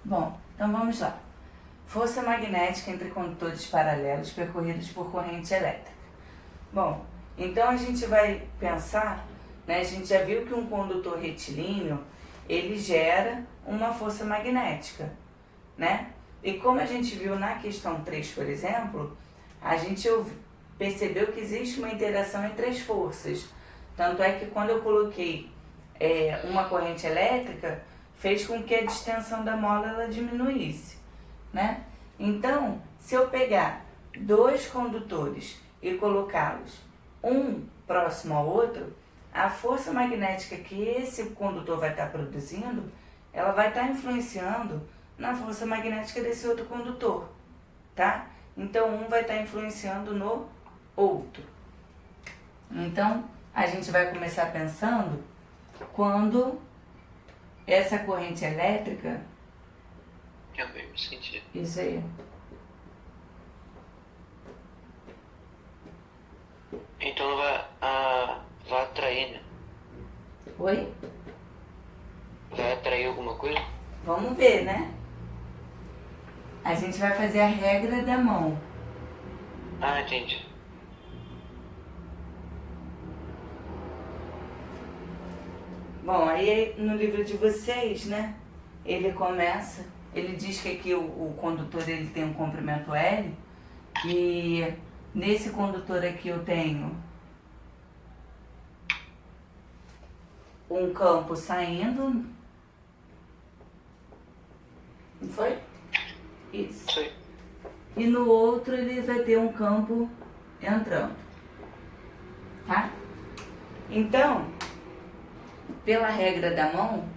Bom, então vamos lá. Força magnética entre condutores paralelos percorridos por corrente elétrica. Bom, então a gente vai pensar, né, a gente já viu que um condutor retilíneo, ele gera uma força magnética, né? E como a gente viu na questão 3, por exemplo, a gente percebeu que existe uma interação entre as forças. Tanto é que quando eu coloquei uma corrente elétrica, fez com que a distensão da mola ela diminuísse, né? Então, se eu pegar dois condutores e colocá-los um próximo ao outro, a força magnética que esse condutor vai estar produzindo, ela vai estar influenciando na força magnética desse outro condutor, tá? Então, um vai estar influenciando no outro. Então, a gente vai começar pensando quando essa corrente elétrica... É o mesmo sentido. Isso aí. Então vai atrair, né? Oi? Vai atrair alguma coisa? Vamos ver, né? A gente vai fazer a regra da mão. Ah, entendi. Bom, aí no livro de vocês, né? Ele diz que aqui o condutor ele tem um comprimento L. E nesse condutor aqui eu tenho um campo saindo. Não foi? Isso. Sei. E no outro ele vai ter um campo entrando. Tá? Então, pela regra da mão,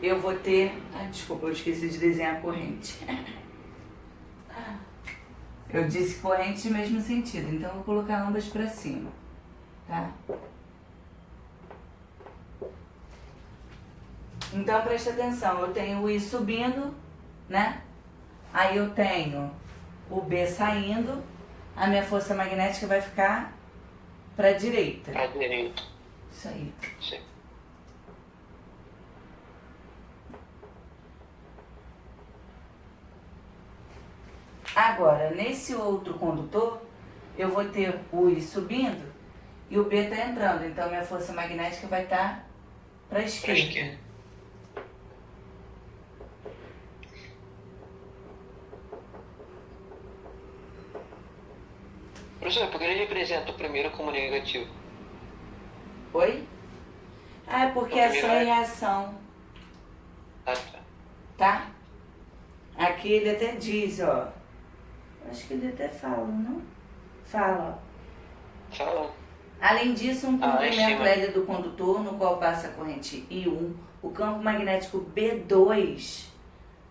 eu vou ter... Ah, desculpa, eu esqueci de desenhar a corrente. Eu disse corrente no mesmo sentido, então eu vou colocar ambas para cima, tá? Então presta atenção, eu tenho o I subindo, né? Aí eu tenho o B saindo, a minha força magnética vai ficar para a direita. Pra direita. Isso aí. Sei. Agora, nesse outro condutor, eu vou ter o I subindo e o B está entrando. Então, minha força magnética vai estar para a Pra esquerda. esquerda. Professor, por que ele representa o primeiro como negativo? Oi? Ah, é porque O ação primeiro e reação, Ah, tá. tá? Aqui ele até diz, ó. Acho que ele até fala, não? Fala, ó. Fala. Além disso, um Ah, lá em comprimento cima. L do condutor, no qual passa a corrente I1, o campo magnético B2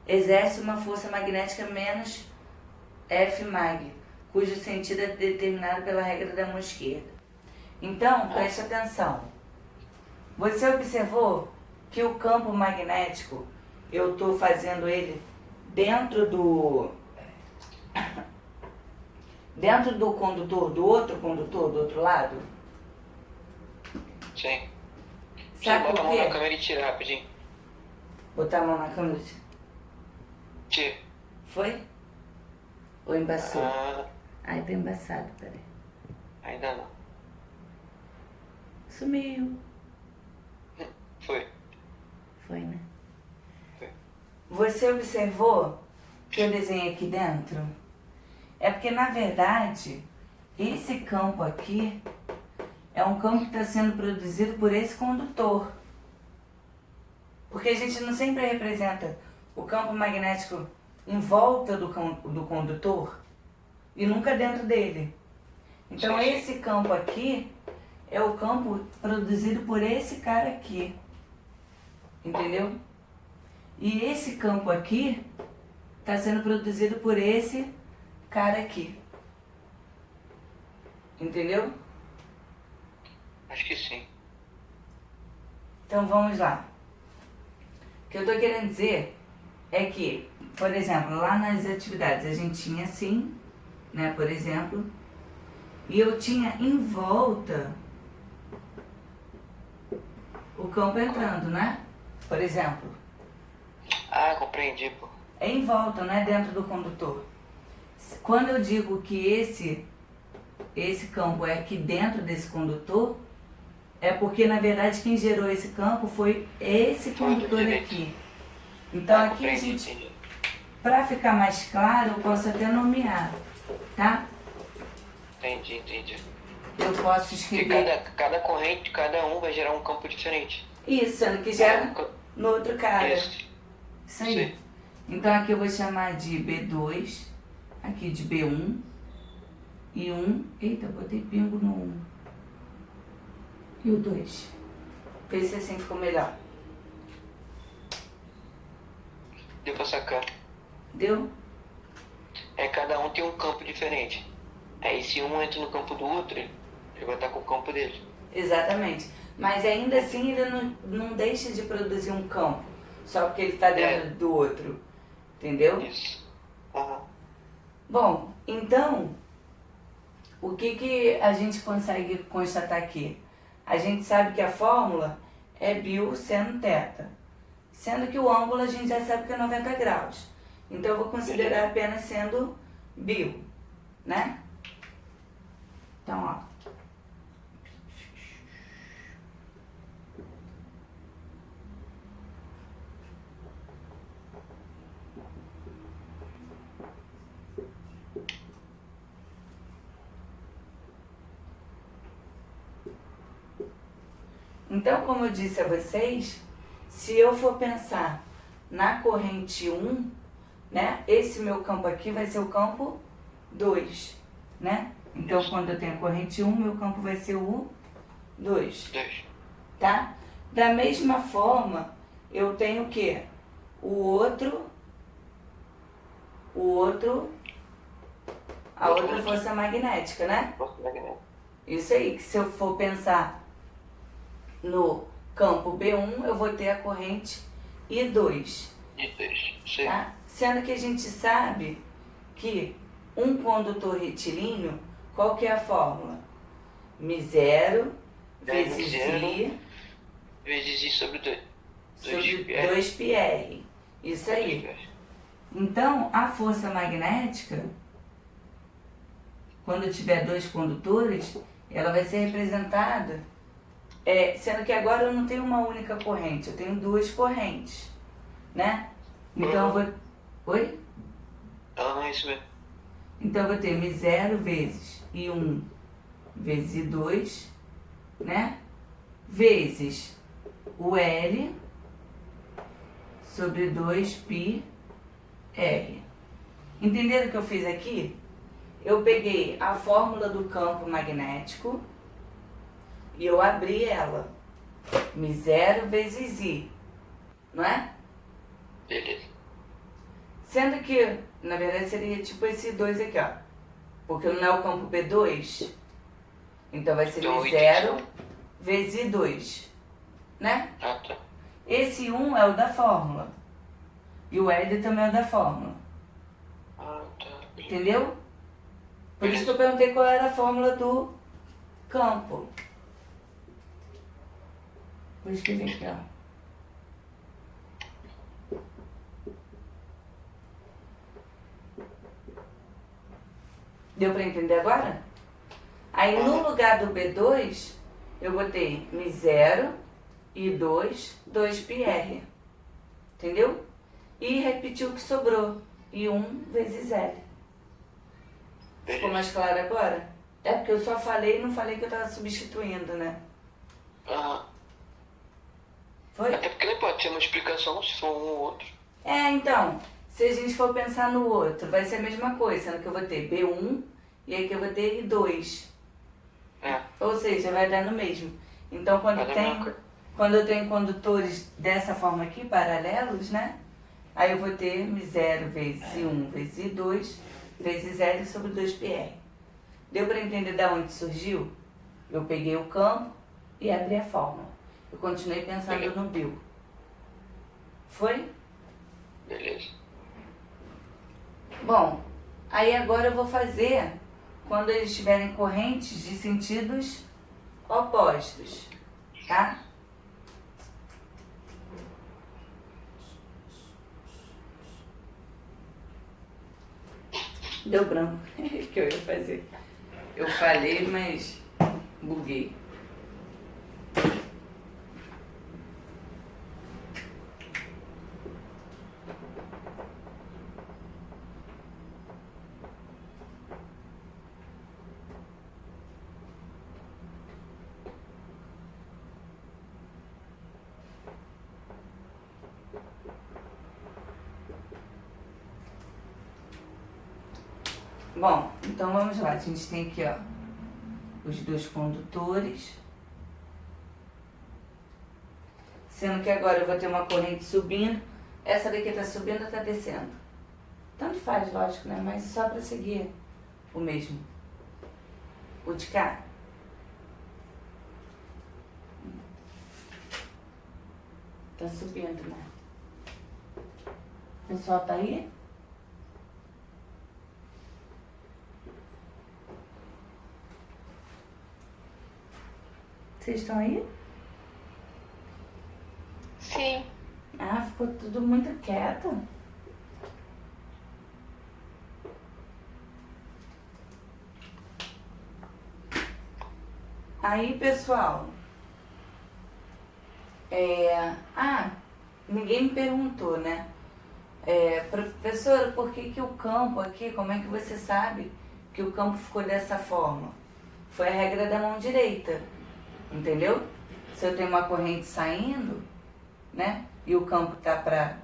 exerce uma força magnética menos Fmag, cujo sentido é determinado pela regra da mão esquerda. Então, preste atenção. Você observou que o campo magnético, eu estou fazendo ele dentro do condutor, do outro lado? Sim. Sabe Bota por a mão na quê? câmera e tira rapidinho. Botar a mão na câmera. Tira. Foi? Ou embaçou? Ah, Ai, tá embaçado, peraí. ainda não. Sumiu. Foi. Foi, né? Foi. Você observou que eu desenhei aqui dentro? É porque, na verdade, esse campo aqui é um campo que está sendo produzido por esse condutor. Porque a gente não sempre representa o campo magnético em volta do condutor e nunca dentro dele. Então, Sim. esse campo aqui é o campo produzido por esse cara aqui. Entendeu? E esse campo aqui está sendo produzido por esse cara aqui. Entendeu? Acho que sim. Então vamos lá. O que eu estou querendo dizer é que, por exemplo, lá nas atividades a gente tinha assim, né, por exemplo, e eu tinha em volta o campo entrando, né? Por exemplo. aprendi, pô. É em volta, não é dentro do condutor. Quando eu digo que esse campo é aqui dentro desse condutor, é porque na verdade quem gerou esse campo foi esse condutor aqui. Então aqui a gente, Entendi. para ficar mais claro, eu posso até nomear, tá? Entendi. Eu posso Porque escrever cada corrente, cada um vai gerar um campo diferente. isso, sendo que gera no outro cara. Isso. Isso aí. Sim. Então aqui eu vou chamar de B2, aqui de B1 e 1. Eita, botei pingo no 1. E o 2. Vê se assim ficou melhor. Deu pra sacar. Deu? Cada um tem um campo diferente. Aí se um entra no campo do outro, ele vai estar com o campo dele. Exatamente. Mas ainda assim ele não deixa de produzir um campo, só porque ele está dentro do outro. Entendeu? Isso. Aham. Bom, então, o que a gente consegue constatar aqui? A gente sabe que a fórmula é bio seno θ. Sendo que o ângulo a gente já sabe que é 90 graus. Então eu vou considerar apenas sendo bio, né? Então, ó. Então, como eu disse a vocês, se eu for pensar na corrente 1, né, esse meu campo aqui vai ser o campo 2, né? Então, quando eu tenho a corrente 1, meu campo vai ser o 2, tá? Da mesma forma, eu tenho o quê? A outra força magnética, né? Força magnética. Isso aí, que se eu for pensar no campo B1, eu vou ter a corrente I2, Sim. tá? Sendo que a gente sabe que um condutor retilíneo, qual que é a fórmula? μ0 vezes I vezes I sobre 2. sobre 2πr. Isso aí. Então, a força magnética, quando tiver dois condutores, ela vai ser representada, sendo que agora eu não tenho uma única corrente, eu tenho duas correntes, né? Então eu vou... Oi? Isso mesmo. Então eu vou ter μ0 vezes I1 vezes I2, né? Vezes o L sobre 2πr. Entenderam o que eu fiz aqui? Eu peguei a fórmula do campo magnético e eu abri ela. μ0 vezes I, não é? Beleza. Sendo que, na verdade, seria tipo esse 2 aqui, ó. Porque não é o campo B2. Então vai ser Então, μ0 vezes I2, né? Tá. Esse 1 é o da fórmula. E o L também é o da fórmula. Tá. Entendeu? Por isso que eu perguntei qual era a fórmula do campo. Vou escrever aqui, ó. Deu para entender agora? Aí no lugar do B2, eu botei μ0 e 2πr. Entendeu? E repetiu o que sobrou. E 1 vezes L. Ficou mais claro agora? É porque eu só falei e não falei que eu estava substituindo, né? Foi? Até porque não pode ter uma explicação se for um ou outro. Então, se a gente for pensar no outro, vai ser a mesma coisa, sendo que eu vou ter B1 e aqui eu vou ter I2. Ou seja, vai dar no mesmo. Então, quando eu tenho condutores dessa forma aqui, paralelos, né? Aí eu vou ter μ0 vezes I1 vezes I2 vezes L sobre 2πr. Deu para entender de onde surgiu? Eu peguei o campo e abri a fórmula. Eu continuei pensando no bio. Foi? Beleza. Bom, aí agora eu vou fazer quando eles tiverem correntes de sentidos opostos, tá? Deu branco. O que eu ia fazer? Eu falei, mas buguei. Bom, então vamos lá. A gente tem aqui, ó, os dois condutores. Sendo que agora eu vou ter uma corrente subindo. Essa daqui tá subindo ou tá descendo? Tanto faz, lógico, né? Mas só para seguir o mesmo. O de cá. Tá subindo, né? O pessoal tá aí? Vocês estão aí? Sim. Ah, ficou tudo muito quieto. Aí, pessoal, ninguém me perguntou, né? Professora, por que o campo aqui, como é que você sabe que o campo ficou dessa forma? Foi a regra da mão direita, entendeu? Se eu tenho uma corrente saindo, né? E o campo tá para...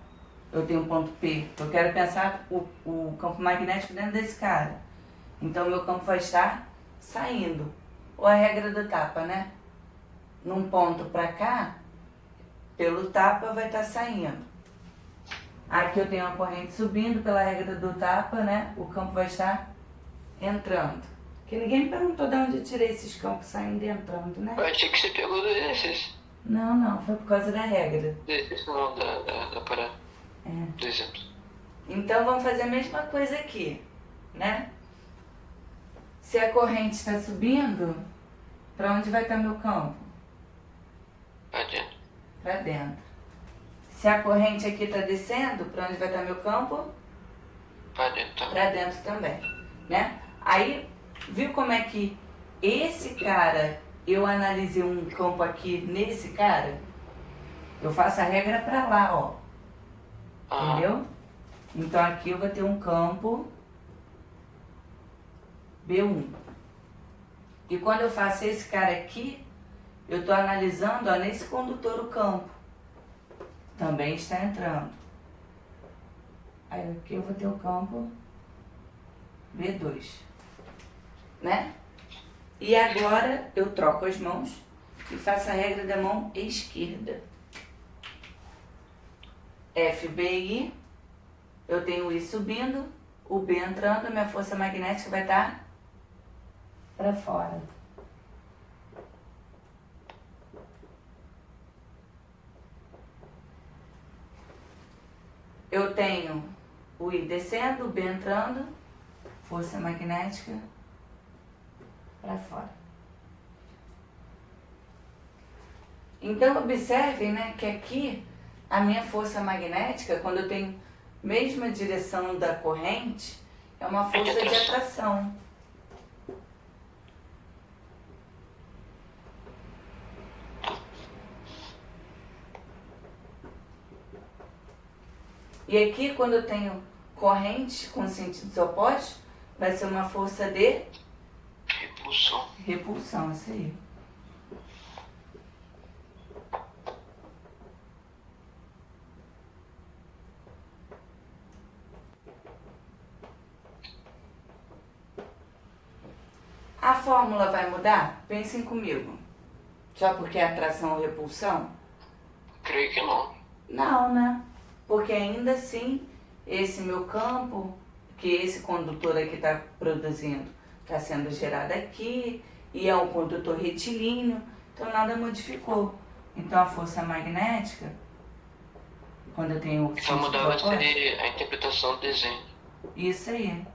Eu tenho um ponto P, eu quero pensar o campo magnético dentro desse cara. Então, meu campo vai estar saindo. Ou a regra do tapa, né? Num ponto para cá, pelo tapa vai estar saindo. Aqui eu tenho uma corrente subindo, pela regra do tapa, né? O campo vai estar entrando. Que ninguém me perguntou de onde eu tirei esses campos saindo e entrando, né? Eu achei que você pegou desses. Não, foi por causa da regra. Desses não, da parada. É. Do exemplo. Então vamos fazer a mesma coisa aqui, né? Se a corrente está subindo, para onde vai estar meu campo? Pra dentro. Para dentro. Se a corrente aqui está descendo, para onde vai estar meu campo? Pra dentro também. Para dentro também, né? Aí, viu como é que esse cara, eu analisei um campo aqui nesse cara? Eu faço a regra para lá, ó. Entendeu? Então aqui eu vou ter um campo B1. E quando eu faço esse cara aqui, eu estou analisando, ó, nesse condutor o campo. Também está entrando. Aí aqui eu vou ter o campo B2. Né? E agora eu troco as mãos e faço a regra da mão esquerda. FBI, eu tenho o I subindo, o B entrando, a minha força magnética vai estar para fora. Eu tenho o I descendo, o B entrando, força magnética para fora. Então observem, né, que aqui a minha força magnética, quando eu tenho mesma direção da corrente, é uma força de atração. E aqui, quando eu tenho correntes com sentidos opostos, vai ser uma força de Repulsão. repulsão, isso aí. A fórmula vai mudar? Pensem comigo. Só porque é atração ou repulsão? Creio que não. Não, né? Porque ainda assim, esse meu campo, que esse condutor aqui está produzindo, está sendo gerado aqui, e é um condutor retilíneo, então nada modificou. Então a força magnética, quando eu tenho... Vai mudar vai ser a interpretação do desenho. Isso aí.